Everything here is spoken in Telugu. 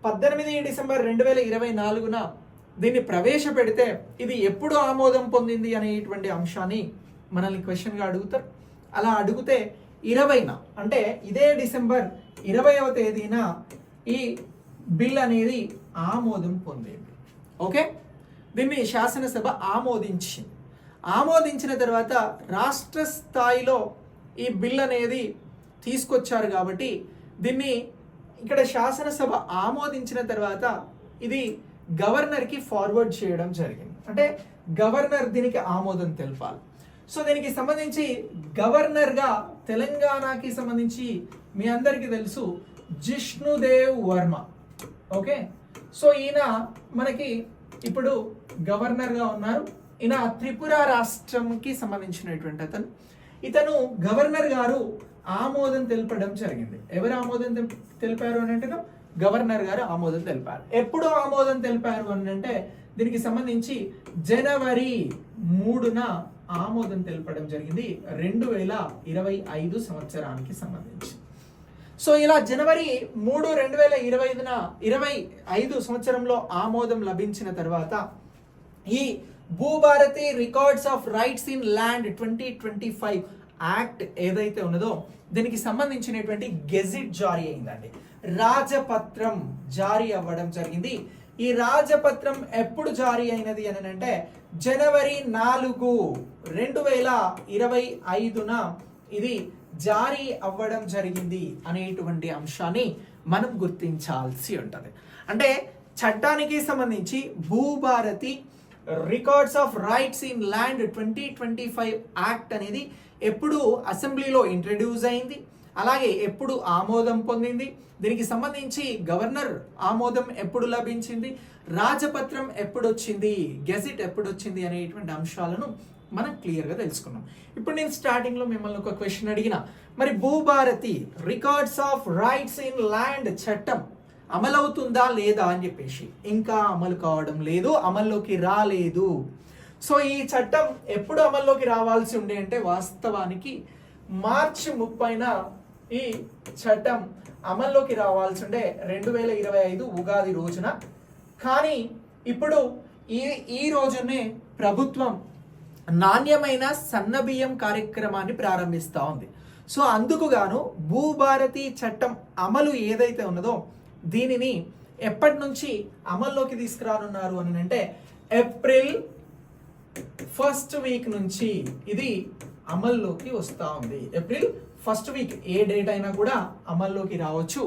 18 డిసెంబర్ 2024న దీన్ని ప్రవేశపెడితే ఇది ఎప్పుడు ఆమోదం పొందింది అనేటువంటి అంశాన్ని మనల్ని క్వశ్చన్గా అడుగుతారు. అలా అడిగితే 20న అంటే ఇదే డిసెంబర్ 20వ తేదీన ఈ బిల్ అనేది ఆమోదం పొందింది. ఓకే, దీన్ని శాసనసభ ఆమోదించింది. ఆమోదించిన తర్వాత రాష్ట్ర స్థాయిలో ఈ బిల్ అనేది తీసుకొచ్చారు కాబట్టి దీన్ని ఇక్కడ శాసనసభ ఆమోదించిన తర్వాత ఇది గవర్నర్కి ఫార్వర్డ్ చేయడం జరిగింది. అంటే గవర్నర్ దీనికి ఆమోదం తెలపాలి. సో దీనికి సంబంధించి గవర్నర్గా తెలంగాణకి సంబంధించి మీ అందరికీ తెలుసు జిష్ణుదేవ్ వర్మ. ఓకే, సో ఈయన మనకి ఇప్పుడు గవర్నర్గా ఉన్నారు. ఈయన త్రిపుర రాష్ట్రంకి సంబంధించినటువంటి ఇతను గవర్నర్ గారు ఆమోదం తెలపడం జరిగింది. ఎవరు ఆమోదం తెలిపారు అని అంటే గవర్నర్ గారు ఆమోదం తెలిపారు. ఎప్పుడు ఆమోదం తెలిపారు అని అంటే దీనికి సంబంధించి జనవరి 3న ఆమోదం తెలపడం జరిగింది 2025 సంవత్సరానికి సంబంధించి. సో ఇలా జనవరి 3, 2025 సంవత్సరంలో ఆమోదం లభించిన తర్వాత ఈ Bhubharati records of rights in land 2025 act ఏదైతే ఉన్నదో దీనికి సంబంధించినటువంటి గెజిట్ జారీ అయిందండి. రాజపత్రం జారీ అవ్వడం జరిగింది. ఈ రాజపత్రం ఎప్పుడు జారీ అయినది అని అంటే జనవరి 4, 2025న ఇది జారీ అవ్వడం జరిగింది అనేటువంటి అంశాన్ని మనం గుర్తించాల్సి ఉంటుంది. అంటే చట్టానికి సంబంధించి Bhubharati records of rights in land 2025 act అనేది ఎప్పుడు అసెంబ్లీలో ఇంట్రడ్యూస్ అయింది, అలాగే ఎప్పుడు ఆమోదం పొందింది, దీనికి సంబంధించి గవర్నర్ ఆమోదం ఎప్పుడు లభించింది, రాజపత్రం ఎప్పుడు వచ్చింది, గెజిట్ ఎప్పుడు వచ్చింది అనేటువంటి అంశాలను మనం క్లియర్గా తెలుసుకున్నాం. ఇప్పుడు నేను స్టార్టింగ్లో మిమ్మల్ని ఒక క్వశ్చన్ అడిగిన, మరి Bhubharati records of rights in land చట్టం అమలవుతుందా లేదా అని చెప్పేసి, ఇంకా అమలు కావడం లేదు, అమల్లోకి రాలేదు. సో ఈ చట్టం ఎప్పుడు అమల్లోకి రావాల్సి ఉండే అంటే వాస్తవానికి మార్చి 30న ఈ చట్టం అమల్లోకి రావాల్సి ఉండే 2025 ఉగాది రోజున. కానీ ఇప్పుడు ఈ రోజునే ప్రభుత్వం నాణ్యమైన సన్నబియ్యం కార్యక్రమాన్ని ప్రారంభిస్తూ ఉంది. సో అందుకు గాను భూభారతి చట్టం అమలు ఏదైతే ఉన్నదో దీనిని ఎప్పటి నుంచి అమల్లోకి తీసుకురానున్నారు అని అంటే ఏప్రిల్ 1st వీక్ నుంచి ఇది అమల్లోకి వస్తూ ఉంది. ఏప్రిల్ 1st వీక్ ఏ డేట్ అయినా కూడా అమల్లోకి రావచ్చు.